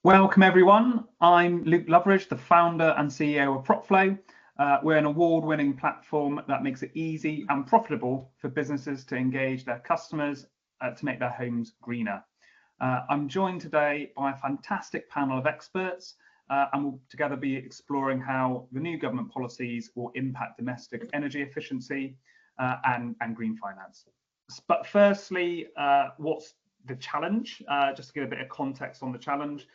Welcome everyone. I'm Luke Loveridge, the founder and CEO of PropFlow. We're an award-winning platform that makes it easy and profitable for businesses to engage their customers to make their homes greener. I'm joined today by a fantastic panel of experts and we'll together be exploring how the new government policies will impact domestic energy efficiency and green finance. But firstly, what's the challenge? Just to give a bit of context on the challenge.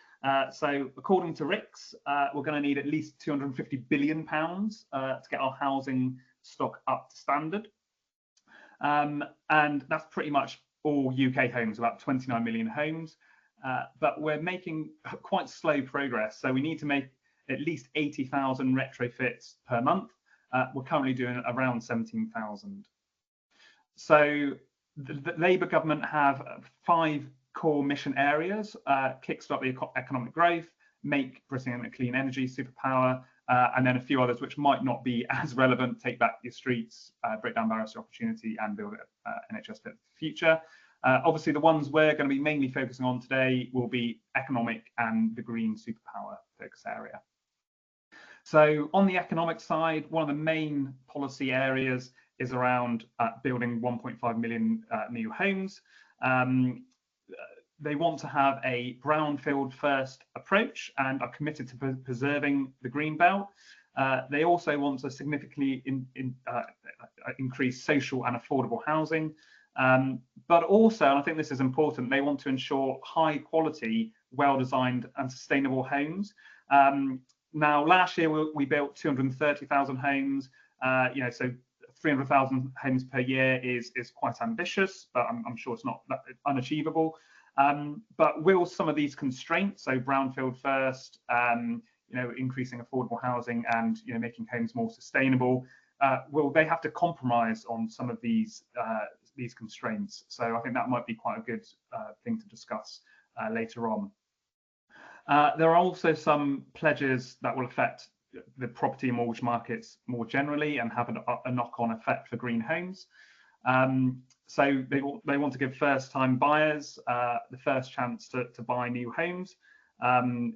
So according to RICS, we're going to need at least £250 billion to get our housing stock up to standard. And that's pretty much all UK homes, about 29 million homes. But we're making quite slow progress. So we need to make at least 80,000 retrofits per month. We're currently doing around 17,000. So the Labour government have 5 core mission areas: kickstart the economic growth, make Britain a clean energy superpower, and then a few others which might not be as relevant: take back your streets, break down barriers to opportunity, and build an NHS fit for the future. Obviously, the ones we're going to be mainly focusing on today will be economic and the green superpower focus area. So on the economic side, one of the main policy areas is around building 1.5 million new homes. They want to have a brownfield first approach and are committed to preserving the green belt. They also want to significantly increase social and affordable housing. But also, and I think this is important, they want to ensure high quality, well-designed and sustainable homes. Now, last year we built 230,000 homes, so 300,000 homes per year is quite ambitious, but I'm sure it's not unachievable. But will some of these constraints, so brownfield first, increasing affordable housing and making homes more sustainable, will they have to compromise on some of these constraints? So I think that might be quite a good thing to discuss later on. There are also some pledges that will affect the property and mortgage markets more generally and have a knock-on effect for green homes. So they want to give first-time buyers the first chance to buy new homes.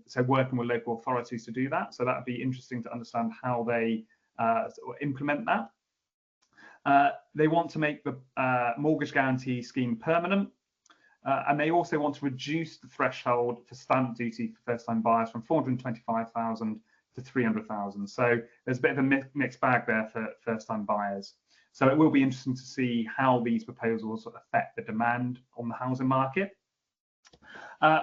So working with local authorities to do that. So that would be interesting to understand how they implement that. They want to make the mortgage guarantee scheme permanent. And they also want to reduce the threshold for stamp duty for first-time buyers from 425,000 to 300,000. So there's a bit of a mixed bag there for first-time buyers. So it will be interesting to see how these proposals affect the demand on the housing market.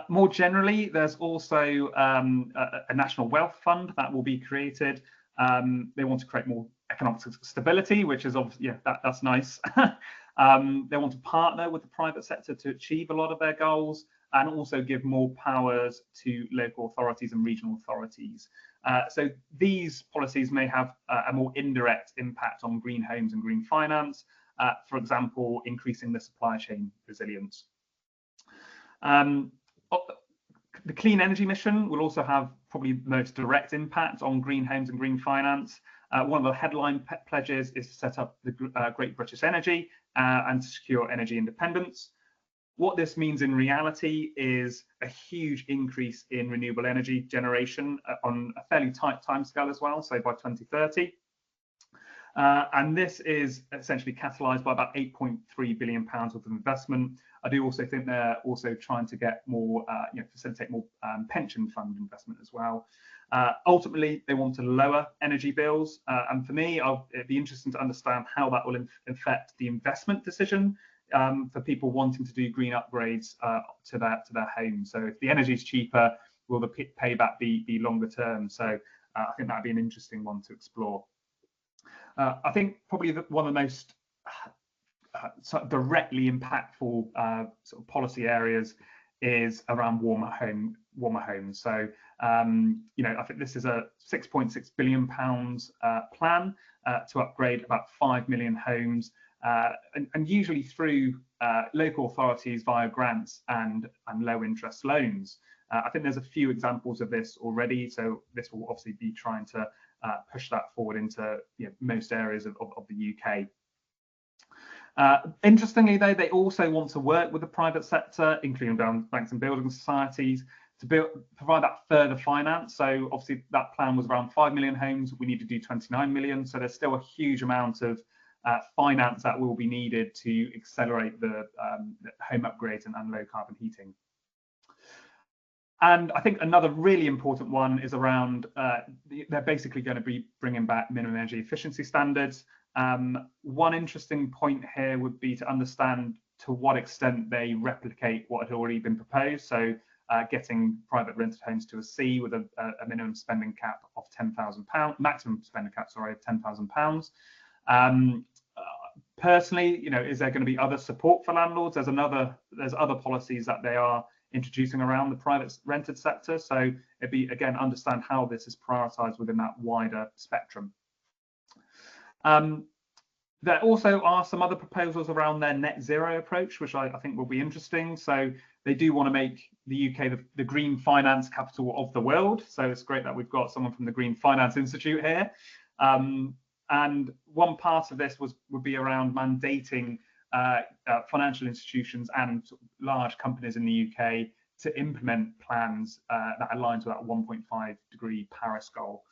More generally, there's also a national wealth fund that will be created. They want to create more economic stability, which is obviously, that's nice. They want to partner with the private sector to achieve a lot of their goals and also give more powers to local authorities and regional authorities. So these policies may have a more indirect impact on green homes and green finance, for example, increasing the supply chain resilience. The clean energy mission will also have probably the most direct impact on green homes and green finance. One of the headline pledges is to set up the Great British Energy and to secure energy independence. What this means in reality is a huge increase in renewable energy generation on a fairly tight timescale as well, so by 2030. And this is essentially catalysed by about £8.3 billion worth of investment. I do also think they're also trying to get more, facilitate more pension fund investment as well. Ultimately, they want to lower energy bills. And for me, it'd be interesting to understand how that will affect the investment decision for people wanting to do green upgrades to their homes. So if the energy is cheaper, will the payback be longer term? So I think that'd be an interesting one to explore. I think probably one of the most directly impactful sort of policy areas is around warmer homes. So I think this is a £6.6 billion plan to upgrade about 5 million homes. And usually through local authorities via grants and low interest loans. I think there's a few examples of this already, so this will obviously be trying to push that forward into most areas of the UK. Interestingly, though, they also want to work with the private sector, including banks and building societies, to provide that further finance. So obviously that plan was around 5 million homes. We need to do 29 million. So there's still a huge amount of finance that will be needed to accelerate the home upgrades and low carbon heating. And I think another really important one is around, they're basically going to be bringing back minimum energy efficiency standards. One interesting point here would be to understand to what extent they replicate what had already been proposed. So getting private rented homes to a C with a minimum spending cap of £10,000, maximum spending cap, sorry, of £10,000. Personally, you know, is there going to be other support for landlords? There's other policies that they are introducing around the private rented sector. So it'd be, again, understand how this is prioritised within that wider spectrum. There also are some other proposals around their net zero approach, which I think will be interesting. So they do want to make the UK the green finance capital of the world. So it's great that we've got someone from the Green Finance Institute here. And one part of this would be around mandating financial institutions and large companies in the UK to implement plans that align to that 1.5 degree Paris goal.